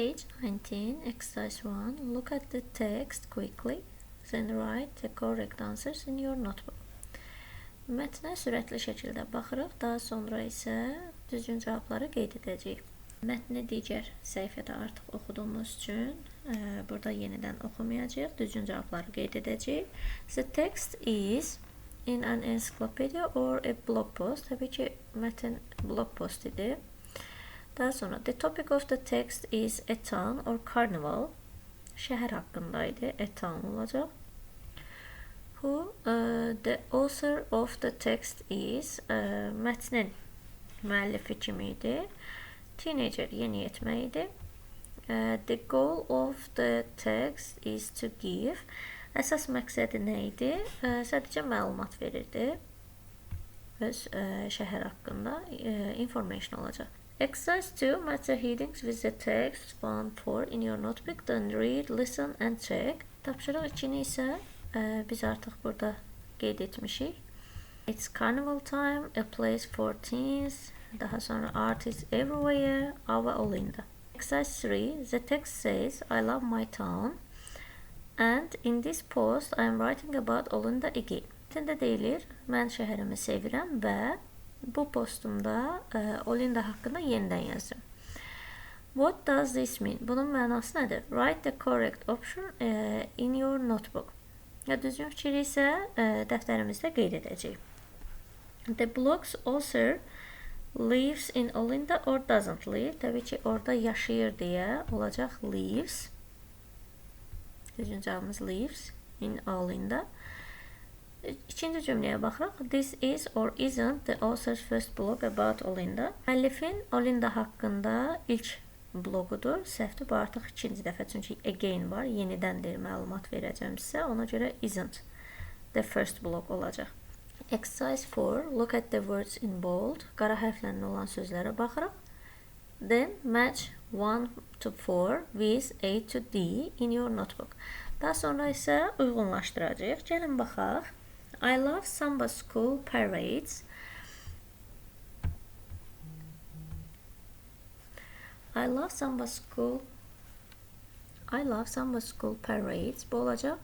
Page 19, exercise 1. Look at the text quickly, then write the correct answers in your notebook. Mətnə sürətli şəkildə baxırıq, daha sonra isə düzgün cavabları qeyd edəcəyik. Mətni digər səhifədə artıq oxuduğumuz üçün burada yenidən oxumayacağıq, düzgün cavabları qeyd edəcəyik. The text is in an encyclopedia or a blog post. Təbii ki, mətn blog post idi. Daha sonra the topic of the text is a town or carnival. Şəhər haqqındaydı, a town olacaq. Who the author of the text is, mətnin müəllifi kim idi? Teenager, yeniyetmə idi. The goal of the text is to give. Əsas məqsədi nə idi? Sadəcə məlumat verirdi. Öz şəhər haqqında information olacaq. Exercise 2, match the headings with the text 1-4 in your notebook. Then read, listen and check. Tapşırıq 2-ni isə biz artıq burada qeyd etmişik. It's carnival time, a place for teens. Daha sonra art is everywhere, Ava Olinda. Exercise 3, the text says, I love my town. And in this post, I am writing about Olinda again. Metində deyilir, mən şəhərimi sevirəm və bu postumda Olinda haqqında yenidən yazıram. What does this mean? Bunun mənası nədir? Write the correct option in your notebook. Düzgün fikri isə dəftərimizdə qeyd edəcəyik. The blog's author lives in Olinda or doesn't live. Təbii ki, orada yaşayır deyə olacaq lives. Düzgün cavabımız lives in Olinda. İkinci cümləyə baxırıq. This is or isn't the author's first blog about Olinda. Müəllifin Olinda haqqında ilk blogudur. Səhvdir, bu artıq ikinci dəfə, çünki again var. Yenidəndir məlumat verəcəm sizə. Ona görə isn't the first blog olacaq. Exercise 4. Look at the words in bold. Qara hərflərlə olan sözlərə baxırıq. Then match 1-4 with A to D in your notebook. Daha sonra isə uyğunlaşdıracağıq. Gəlin baxaq. I love samba school parades. I love samba school parades. Bu olacaq.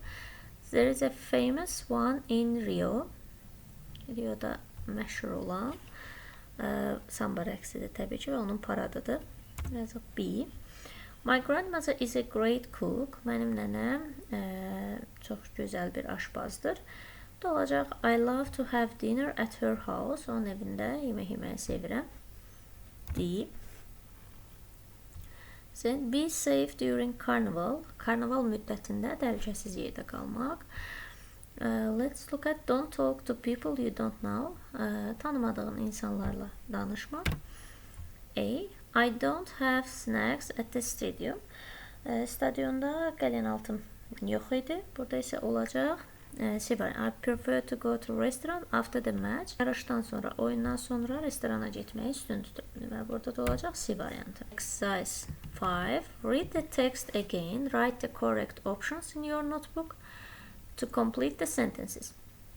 There is a famous one in Rio. Rio'da məşhur olan samba rəqsidir təbii ki, və onun paradıdır. Yazıq B. My grandmother is a great cook. Mənim nənəm çox gözəl bir aşbazdır. Bu da olacaq. I love to have dinner at her house. Onun evində yemək yeməyi sevirəm. D. Then be safe during carnival. Karnaval müddətində təhlükəsiz yerdə qalmaq. Let's look at don't talk to people you don't know. Tanımadığın insanlarla danışmaq. A. I don't have snacks at the stadium. Stadionda qəlinaltım yox idi. Burada isə olacaq C variantı. I prefer to go to restaurant after the match. Yarışdan sonra, oyundan sonra restorana getməyi üstün tuturam. Və burada da olacaq C variantı. Exercise 5. Read the text again. Write the correct options in your notebook to complete the sentences.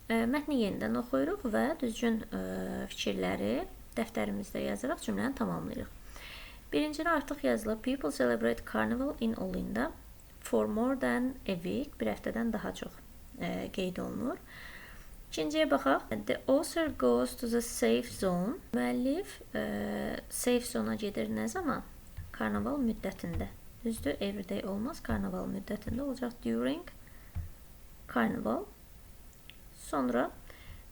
Mətni yenidən oxuyuruq və düzgün fikirləri dəftərimizdə yazaraq cümləni tamamlayırıq. Birincini artıq yazılıb. People celebrate carnival in Olinda for more than a week. Bir həftədən daha çox qeyd olunur. İkinciyə baxaq. The author goes to the safe zone. Müəllif safe zona gedir nə zaman? Karnaval müddətində. Düzdür, everyday olmaz. Karnaval müddətində olacaq. During carnival. Sonra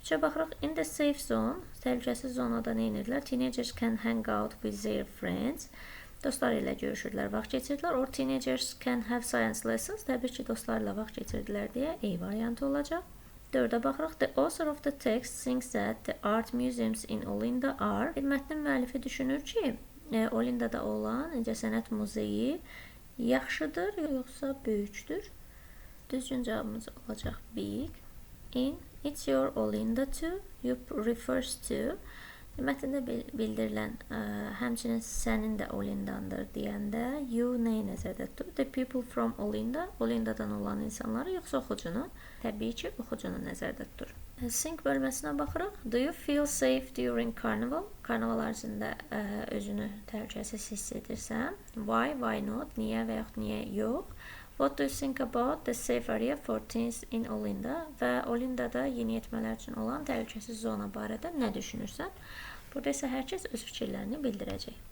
üçə baxırıq. In the safe zone. Təhlükəsiz zonada nə edirlər? Teenagers can hang out with their friends. Dostlar ilə görüşürlər, vaxt keçirdilər. Or teenagers can have science lessons. Təbii ki, dostlarla vaxt keçirdilər deyə A variantı olacaq. 4-ə baxırıq. The author of the text thinks that the art museums in Olinda are. Mətnin müəllifi düşünür ki, Olindada olan incəsənət muzeyi yaxşıdır, yoxsa böyükdür. Düzgün cavabımız olacaq big. In It's your Olinda too. You refers to. Mətndə bildirilən, həmçinin sənin də Olindandır deyəndə you nəyi nəzərdə tutur? The people from Olinda, Olindadan olan insanları, yoxsa oxucunu? Təbii ki, oxucunu nəzərdə tutur. Sing bölməsinə baxırıq. Do you feel safe during carnival? Karnaval ərzində özünü təhlükəsiz hiss edirsən. Why, why not? Niyə və yaxud niyə yox? What do you think about the safe area for teens in Olinda? Və Olindada yeniyetmələr üçün olan təhlükəsiz zona barədə nə düşünürsən? Burada isə hər kəs öz fikirlərini bildirəcək.